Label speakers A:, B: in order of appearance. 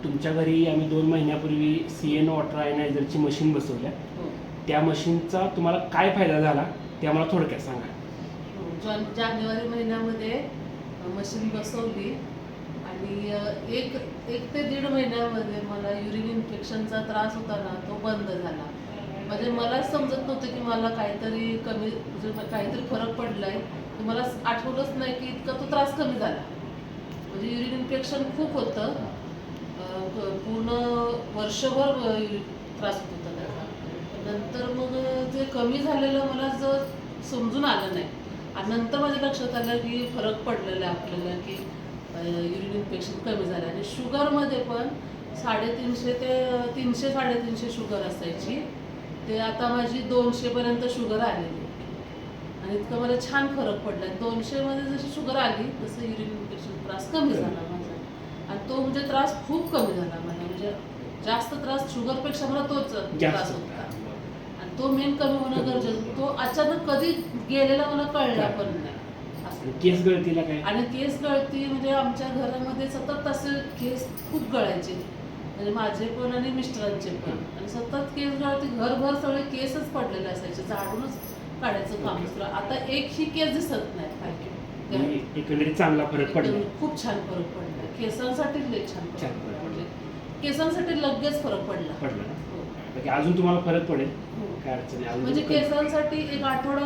A: तुमच्या घरी आम्ही 2 महिन्यापूर्वी CN वॉटर आयनायझरची मशीन बसवल्या.
B: हो.
A: त्या मशीनचा तुम्हाला काय फायदा झाला ते आम्हाला थोडक्यात सांगा.
B: जानेवारी महिन्यामध्ये मशीन बसवली आणि एक ते दीड महिन्यामध्ये मला युरिन इन्फेक्शनचा त्रास होता ना, तो बंद झाला. म्हणजे मला समजत नव्हतं की मला काहीतरी कमी म्हणजे काहीतरी फरक पडला आहे. मला आठवलंच नाही की इतका तो त्रास कमी झाला. म्हणजे युरिन इन्फेक्शन खूप होतं. पूर्ण वर्षभर त्रास होत होता त्याचा. नंतर मग ते कमी झालेलं मला समजून आलं नाही. आणि नंतर माझ्या लक्षात आलं की फरक पडलेला आहे आपल्याला की युरिन इन्फेक्शन कमी झालं. आणि शुगरमध्ये पण 350 ते 300-350 शुगर असायची. ते आता माझी 200पर्यंत शुगर आलेली. आणि इतकं मला छान फरक पडला. 200मध्ये जशी शुगर आली तसं युरिन इन्फेक्शन त्रास कमी झाला माझा. आणि तो म्हणजे त्रास खूप कमी झाला मला. म्हणजे जास्त त्रास शुगरपेक्षा मला तोच त्रास होता. आणि तो मेन कमी होणं गरजेचं. तो अचानक कधी गेलेला मला कळला पण नाही.
A: केस गळतीला काय?
B: आणि केस गळती म्हणजे आमच्या घरामध्ये सतत असे केस खूप गळायचे. म्हणजे माझे पण आणि मिस्टरांचे पण. आणि सतत केस गळती, घरभर सगळे केसच पडलेले असायचे. झाडूनच काढायचं काम असतं. आता एकही केस दिसत नाही.
A: एकंदरीत चांगला फरक पडला.
B: खूप छान फरक पडला. केसांसाठी लय छान फरक पडला. म्हणजे केसांसाठी लगेच फरक पडला.
A: अजून तुम्हाला फरक पडेल काय अडचण?
B: म्हणजे केसांसाठी एक आठवडा